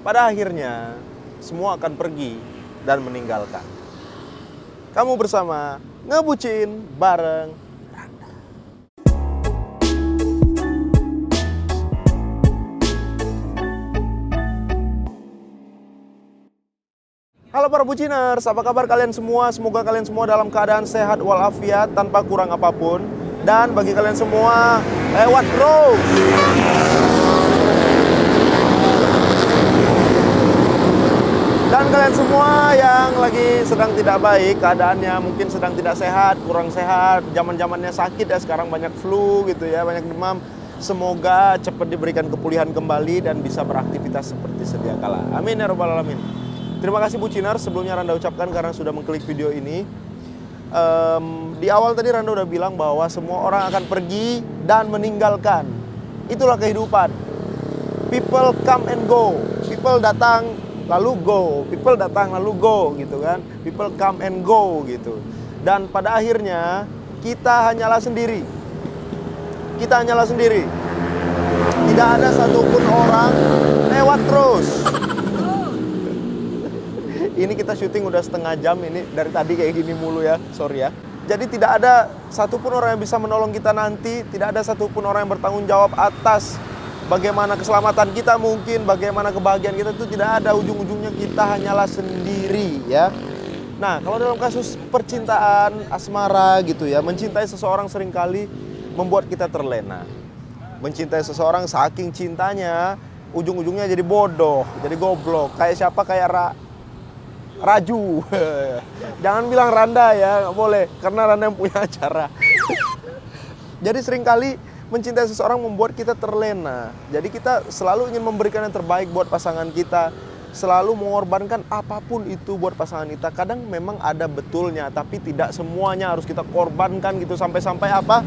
pada akhirnya semua akan pergi dan meninggalkan. Kamu bersama Ngebucin bareng Randa. Halo para buciners, apa kabar kalian semua? Semoga kalian semua dalam keadaan sehat walafiat tanpa kurang apapun. Dan bagi kalian semua, lewat bro! Dan kalian semua yang lagi sedang tidak baik keadaannya, mungkin sedang tidak sehat, kurang sehat, zaman-zamannya sakit ya, sekarang banyak flu gitu ya, banyak demam. Semoga cepat diberikan kepulihan kembali dan bisa beraktivitas seperti sedia kala. Amin ya rabbal alamin. Terima kasih buciners, sebelumnya Randa ucapkan karena sudah mengklik video ini. Di awal tadi Randa udah bilang bahwa semua orang akan pergi dan meninggalkan. Itulah kehidupan. People come and go. People datang lalu go. People datang lalu go gitu kan. People come and go gitu. Dan pada akhirnya kita hanyalah sendiri. Kita hanyalah sendiri. Tidak ada satupun orang lewat terus. Ini kita syuting udah setengah jam ini, dari tadi kayak gini mulu ya, sorry ya. Jadi tidak ada satupun orang yang bisa menolong kita nanti, tidak ada satupun orang yang bertanggung jawab atas bagaimana keselamatan kita mungkin, bagaimana kebahagiaan kita, itu tidak ada, ujung-ujungnya kita hanyalah sendiri ya. Nah, kalau dalam kasus percintaan, asmara gitu ya, mencintai seseorang seringkali membuat kita terlena. Mencintai seseorang saking cintanya, ujung-ujungnya jadi bodoh, jadi goblok. Kayak siapa? Kayak Raju. Jangan bilang Randa ya, nggak boleh, karena Randa yang punya acara. Jadi seringkali mencintai seseorang membuat kita terlena. Jadi kita selalu ingin memberikan yang terbaik buat pasangan kita, selalu mengorbankan apapun itu buat pasangan kita. Kadang memang ada betulnya, tapi tidak semuanya harus kita korbankan gitu. Sampai-sampai apa?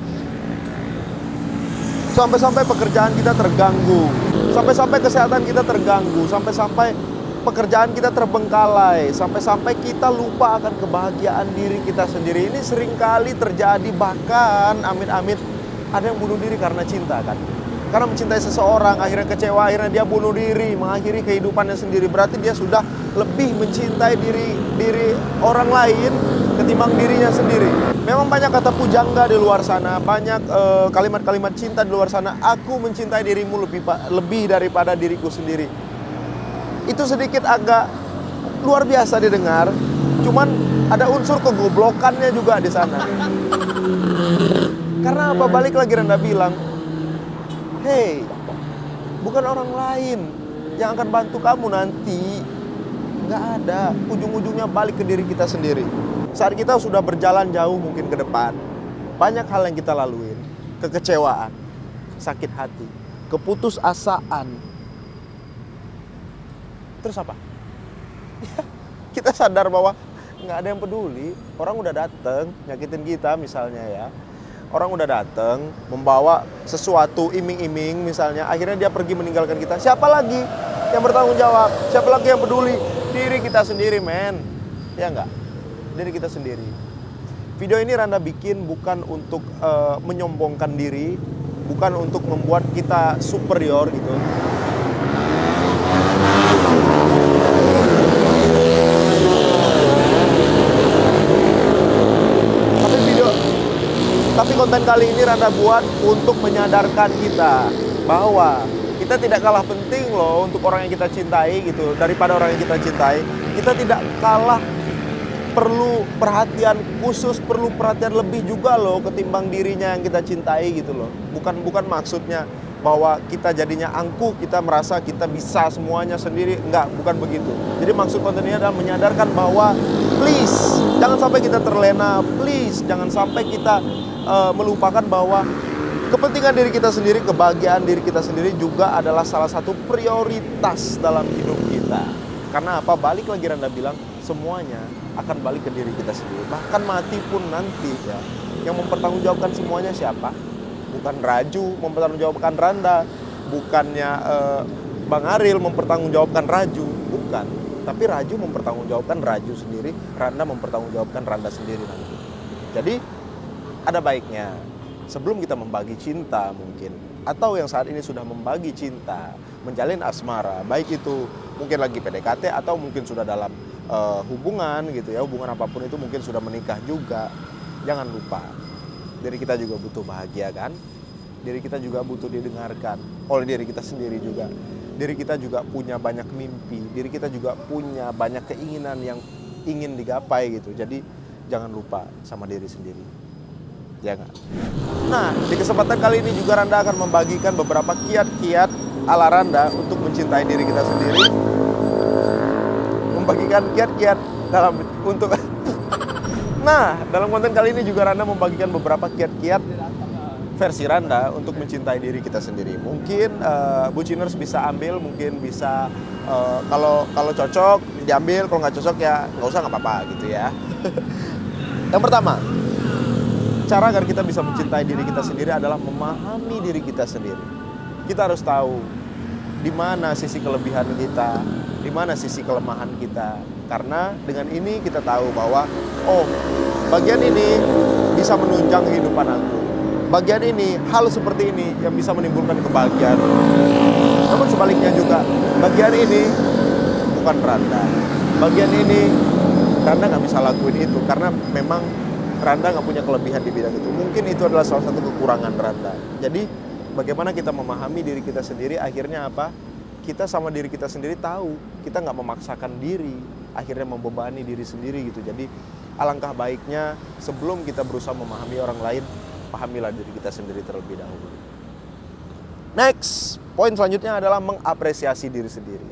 Sampai-sampai pekerjaan kita terganggu, sampai-sampai kesehatan kita terganggu, sampai-sampai pekerjaan kita terbengkalai, sampai-sampai kita lupa akan kebahagiaan diri kita sendiri. Ini seringkali terjadi, bahkan amit-amit ada yang bunuh diri karena cinta kan. Karena mencintai seseorang, akhirnya kecewa, akhirnya dia bunuh diri, mengakhiri kehidupannya sendiri. Berarti dia sudah lebih mencintai diri orang lain ketimbang dirinya sendiri. Memang banyak kata pujangga di luar sana, banyak kalimat-kalimat cinta di luar sana. Aku mencintai dirimu lebih daripada diriku sendiri. Itu sedikit agak luar biasa didengar, cuman ada unsur kegoblokannya juga di sana. Karena apa? Balik lagi Randa bilang, hey, bukan orang lain yang akan bantu kamu nanti. Nggak ada, ujung-ujungnya balik ke diri kita sendiri. Saat kita sudah berjalan jauh mungkin ke depan, banyak hal yang kita laluin, kekecewaan, sakit hati, keputusasaan. Terus apa? Ya, kita sadar bahwa nggak ada yang peduli. Orang udah dateng nyakitin kita misalnya ya. Orang udah dateng membawa sesuatu iming-iming misalnya. Akhirnya dia pergi meninggalkan kita. Siapa lagi yang bertanggung jawab? Siapa lagi yang peduli? Diri kita sendiri men. Ya nggak? Diri kita sendiri. Video ini Randa bikin bukan untuk menyombongkan diri. Bukan untuk membuat kita superior gitu. Tapi konten kali ini Randa buat untuk menyadarkan kita bahwa kita tidak kalah penting loh untuk orang yang kita cintai gitu, daripada orang yang kita cintai. Kita tidak kalah perlu perhatian khusus, perlu perhatian lebih juga loh ketimbang dirinya yang kita cintai gitu loh. Bukan maksudnya bahwa kita jadinya angkuh, kita merasa kita bisa semuanya sendiri. Enggak, bukan begitu. Jadi maksud konten ini adalah menyadarkan bahwa please, jangan sampai kita terlena. Please, jangan sampai kita melupakan bahwa kepentingan diri kita sendiri, kebahagiaan diri kita sendiri juga adalah salah satu prioritas dalam hidup kita. Karena apa? Balik lagi Randa bilang, semuanya akan balik ke diri kita sendiri. Bahkan mati pun nanti ya, yang mempertanggungjawabkan semuanya siapa? Bukan Raju mempertanggungjawabkan Randa, bukannya Bang Aril mempertanggungjawabkan Raju, bukan. Tapi Raju mempertanggungjawabkan Raju sendiri, Randa mempertanggungjawabkan Randa sendiri nanti. Jadi ada baiknya sebelum kita membagi cinta mungkin, atau yang saat ini sudah membagi cinta, menjalin asmara, baik itu mungkin lagi PDKT atau mungkin sudah dalam hubungan gitu ya, hubungan apapun itu, mungkin sudah menikah juga. Jangan lupa, diri kita juga butuh bahagia kan? Diri kita juga butuh didengarkan oleh diri kita sendiri juga. Diri kita juga punya banyak mimpi, diri kita juga punya banyak keinginan yang ingin digapai gitu. Jadi jangan lupa sama diri sendiri. Jangan. Nah, di kesempatan kali ini juga Randa akan membagikan beberapa kiat-kiat ala Randa untuk mencintai diri kita sendiri. Membagikan kiat-kiat untuk Nah, dalam konten kali ini juga Randa membagikan beberapa kiat-kiat versi Randa untuk mencintai diri kita sendiri. Mungkin buciners bisa ambil, mungkin bisa kalau cocok diambil, kalau nggak cocok ya nggak usah, nggak apa-apa gitu ya. Yang pertama, cara agar kita bisa mencintai diri kita sendiri adalah memahami diri kita sendiri. Kita harus tahu di mana sisi kelebihan kita, di mana sisi kelemahan kita. Karena dengan ini kita tahu bahwa, oh, bagian ini bisa menunjang kehidupan aku. Bagian ini, hal seperti ini yang bisa menimbulkan kebahagiaan. Namun sebaliknya juga, bagian ini bukan Randa. Bagian ini Randa nggak bisa lakuin itu karena memang Randa nggak punya kelebihan di bidang itu. Mungkin itu adalah salah satu kekurangan Randa. Jadi bagaimana kita memahami diri kita sendiri, akhirnya apa? Kita sama diri kita sendiri tahu, kita nggak memaksakan diri, akhirnya membebani diri sendiri gitu. Jadi alangkah baiknya sebelum kita berusaha memahami orang lain, pahamilah diri kita sendiri terlebih dahulu. Next, poin selanjutnya adalah mengapresiasi diri sendiri.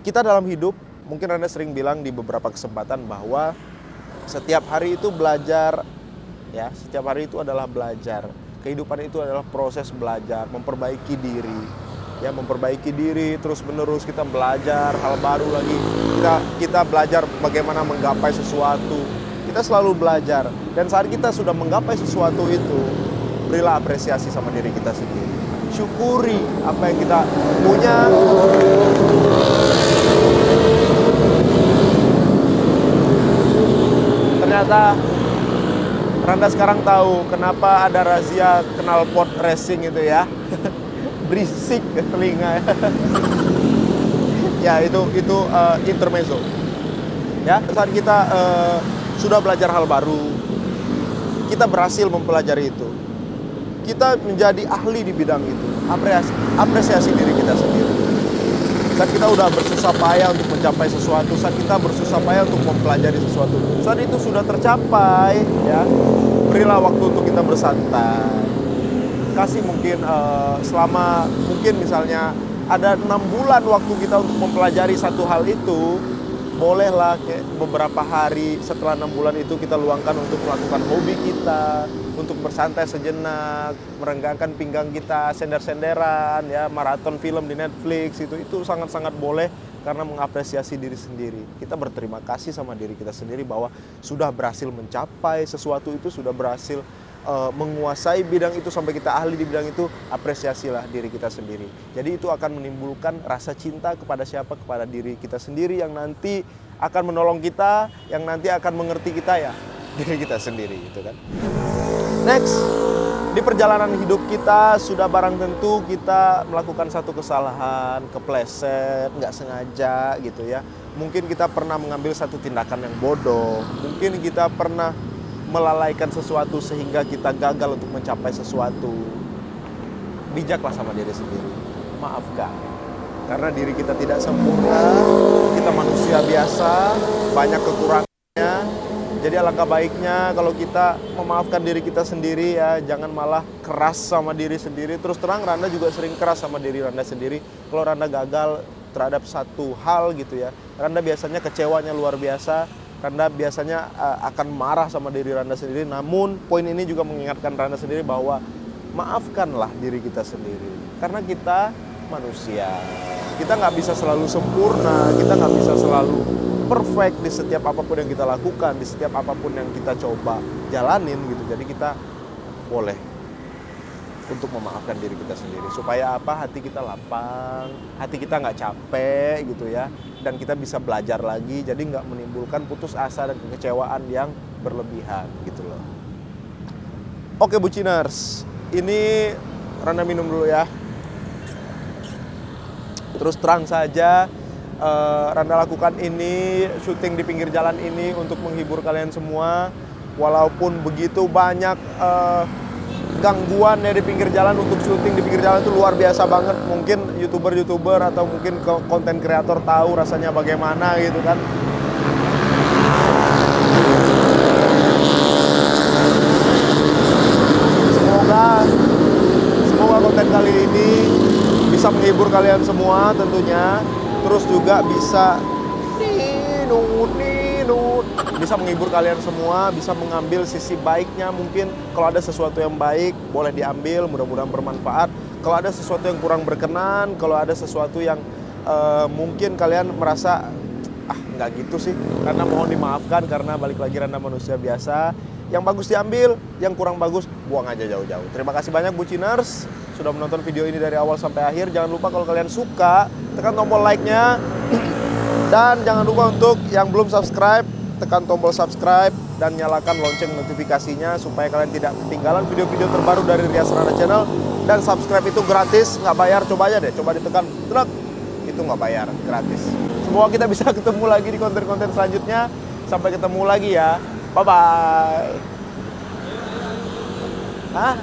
Kita dalam hidup, mungkin Randa sering bilang di beberapa kesempatan bahwa setiap hari itu belajar, ya. Setiap hari itu adalah belajar. Kehidupan itu adalah proses belajar, memperbaiki diri, ya, memperbaiki diri terus-menerus. Kita belajar hal baru lagi. Kita belajar bagaimana menggapai sesuatu. Kita selalu belajar. Dan saat kita sudah menggapai sesuatu itu, berilah apresiasi sama diri kita sendiri. Syukuri apa yang kita punya. Ternyata Randa sekarang tahu kenapa ada razia knalpot racing itu ya. Berisik telinga. Ya, itu intermezzo. Ya, saat kita sudah belajar hal baru, kita berhasil mempelajari itu, kita menjadi ahli di bidang itu. Apresiasi diri kita sendiri. Saat kita udah bersusah payah untuk mencapai sesuatu, saat kita bersusah payah untuk mempelajari sesuatu, saat itu sudah tercapai, ya, berilah waktu untuk kita bersantai. Kasih mungkin selama mungkin misalnya ada 6 bulan waktu kita untuk mempelajari satu hal itu, bolehlah beberapa hari setelah 6 bulan itu kita luangkan untuk melakukan hobi kita, untuk bersantai sejenak, merenggangkan pinggang kita, sender-senderan, ya, maraton film di Netflix, itu sangat-sangat boleh karena mengapresiasi diri sendiri. Kita berterima kasih sama diri kita sendiri bahwa sudah berhasil mencapai sesuatu itu, sudah berhasil menguasai bidang itu sampai kita ahli di bidang itu. Apresiasilah diri kita sendiri. Jadi itu akan menimbulkan rasa cinta kepada siapa? Kepada diri kita sendiri yang nanti akan menolong kita, yang nanti akan mengerti kita, ya, diri kita sendiri gitu kan. Next, di perjalanan hidup kita sudah barang tentu kita melakukan satu kesalahan, kepleset, nggak sengaja gitu ya. Mungkin kita pernah mengambil satu tindakan yang bodoh, mungkin kita pernah melalaikan sesuatu sehingga kita gagal untuk mencapai sesuatu. Bijaklah sama diri sendiri, maafkan. Karena diri kita tidak sempurna, kita manusia biasa, banyak kekurangannya. Jadi alangkah baiknya kalau kita memaafkan diri kita sendiri, ya, jangan malah keras sama diri sendiri. Terus terang Randa juga sering keras sama diri Randa sendiri. Kalau Randa gagal terhadap satu hal gitu ya, Randa biasanya kecewanya luar biasa. Randa biasanya akan marah sama diri Randa sendiri. Namun poin ini juga mengingatkan Randa sendiri bahwa maafkanlah diri kita sendiri. Karena kita manusia, kita nggak bisa selalu sempurna, kita nggak bisa selalu perfect di setiap apapun yang kita lakukan, di setiap apapun yang kita coba jalanin gitu. Jadi kita boleh untuk memaafkan diri kita sendiri. Supaya apa? Hati kita lapang, hati kita nggak capek gitu ya. Dan kita bisa belajar lagi, jadi nggak menimbulkan putus asa dan kekecewaan yang berlebihan gitu loh. Oke buciners, ini Randa minum dulu ya. Terus terang saja, Randa lakukan ini, syuting di pinggir jalan ini untuk menghibur kalian semua. Walaupun begitu banyak gangguan ya di pinggir jalan, untuk syuting di pinggir jalan itu luar biasa banget. Mungkin youtuber atau mungkin konten kreator tahu rasanya bagaimana gitu kan. Semoga konten kali ini bisa menghibur kalian semua tentunya. Terus juga bisa bisa menghibur kalian semua, bisa mengambil sisi baiknya. Mungkin kalau ada sesuatu yang baik boleh diambil, mudah-mudahan bermanfaat. Kalau ada sesuatu yang kurang berkenan, kalau ada sesuatu yang mungkin kalian merasa nggak gitu sih, karena mohon dimaafkan, karena balik lagi Randa manusia biasa. Yang bagus diambil, yang kurang bagus buang aja jauh-jauh. Terima kasih banyak Buciners sudah menonton video ini dari awal sampai akhir. Jangan lupa kalau kalian suka, tekan tombol like-nya. Dan jangan lupa untuk yang belum subscribe, tekan tombol subscribe dan nyalakan lonceng notifikasinya supaya kalian tidak ketinggalan video-video terbaru dari Rias Randa Channel. Dan subscribe itu gratis, nggak bayar. Coba aja deh, coba ditekan, truk, itu nggak bayar, gratis. Semoga kita bisa ketemu lagi di konten-konten selanjutnya. Sampai ketemu lagi ya. Bye-bye. Hah?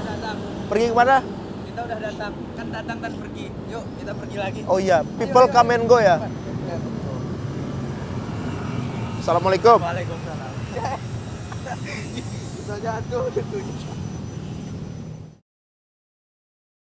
Pergi kemana? Kita udah datang, kan datang dan pergi. Yuk, kita pergi lagi. Oh iya, people come and go ya. Assalamualaikum. Waalaikumsalam. Bisa jatuh tentunya.